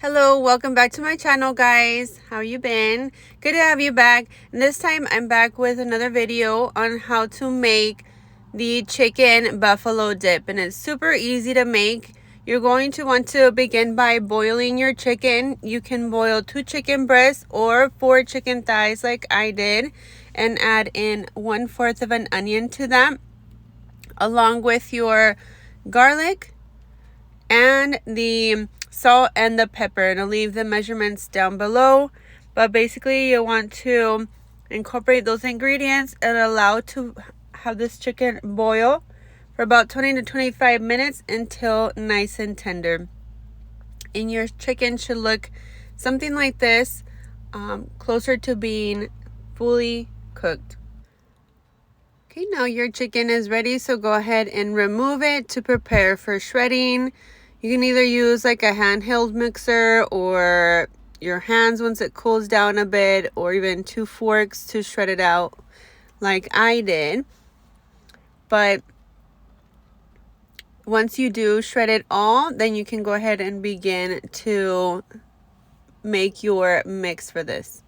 Hello, welcome back to my channel, guys. How you been? Good to have you back. And this time I'm back with another video on how to make the chicken buffalo dip, and it's super easy to make. You're going to want to begin by boiling your chicken. You can boil 2 chicken breasts or 4 chicken thighs like I did, and add in 1/4 of an onion to that, along with your garlic and the salt and the pepper. And I'll leave the measurements down below, but basically you want to incorporate those ingredients and allow to have this chicken boil for about 20 to 25 minutes until nice and tender. And your chicken should look something like this, closer to being fully cooked. Okay, now your chicken is ready, so go ahead and remove it to prepare for shredding. You can either use like a handheld mixer or your hands once it cools down a bit, or even 2 forks to shred it out like I did. But once you do shred it all, then you can go ahead and begin to make your mix for this.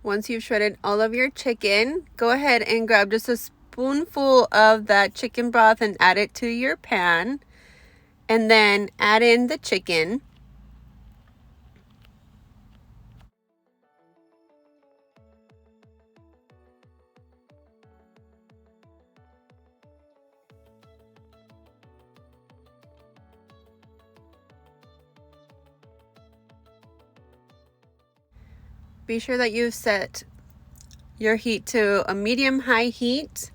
Once you've shredded all of your chicken, go ahead and grab just a spoonful of that chicken broth and add it to your pan. And then add in the chicken. Be sure that you've set your heat to a medium-high heat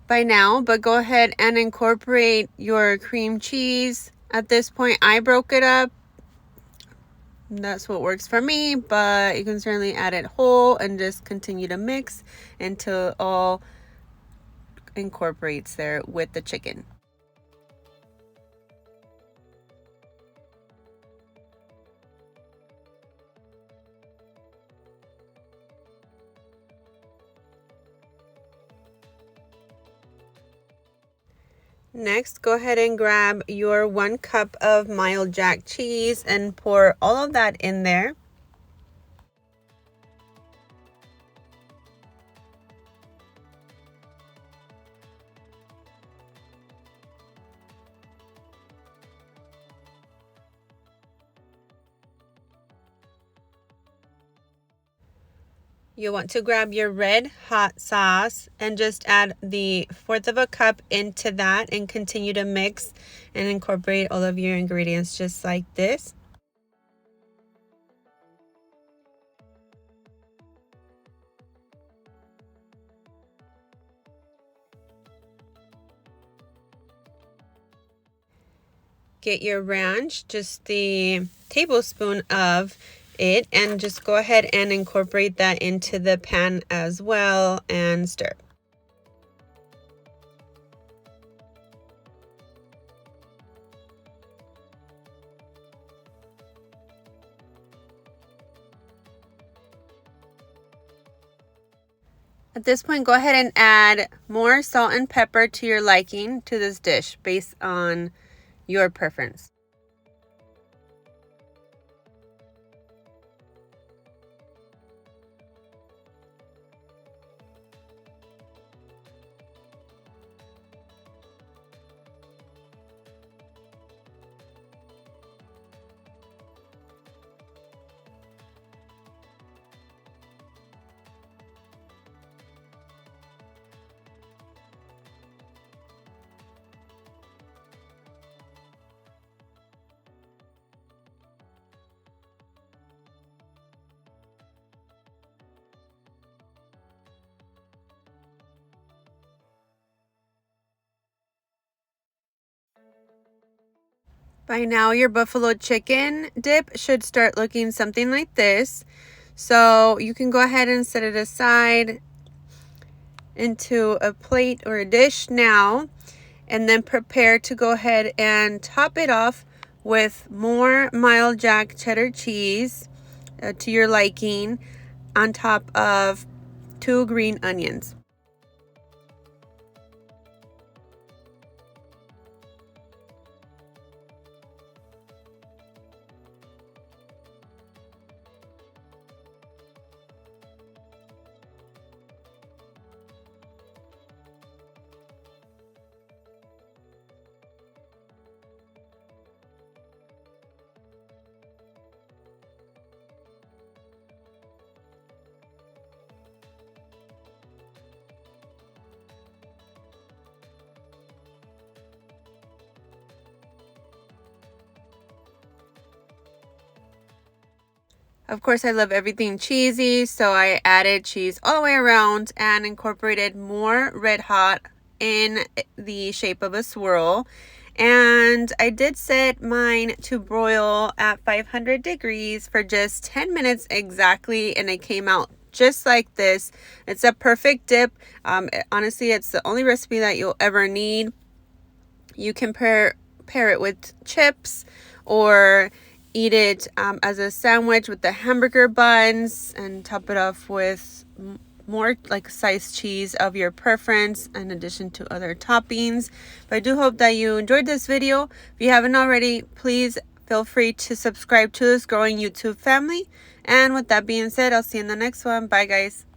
by now, but go ahead and incorporate your cream cheese. At this point, I broke it up. That's what works for me, but you can certainly add it whole and just continue to mix until it all incorporates there with the chicken. Next, go ahead and grab your 1 cup of mild jack cheese and pour all of that in there. You'll want to grab your red hot sauce and just add the 1/4 of a cup into that and continue to mix and incorporate all of your ingredients just like this. Get your ranch, just the tablespoon of it, and just go ahead and incorporate that into the pan as well and stir. At this point, go ahead and add more salt and pepper to your liking to this dish based on your preference. By now, your buffalo chicken dip should start looking something like this. So you can go ahead and set it aside into a plate or a dish now, and then prepare to go ahead and top it off with more mild jack cheddar cheese to your liking on top of 2 green onions. Of course, I love everything cheesy, so I added cheese all the way around and incorporated more Red Hot in the shape of a swirl. And I did set mine to broil at 500 degrees for just 10 minutes exactly, and it came out just like this. It's a perfect dip. Honestly, it's the only recipe that you'll ever need. You can pair it with chips or eat it as a sandwich with the hamburger buns and top it off with more like sliced cheese of your preference in addition to other toppings. But I do hope that you enjoyed this video. If you haven't already, please feel free to subscribe to this growing YouTube family. And with that being said, I'll see you in the next one. Bye, guys.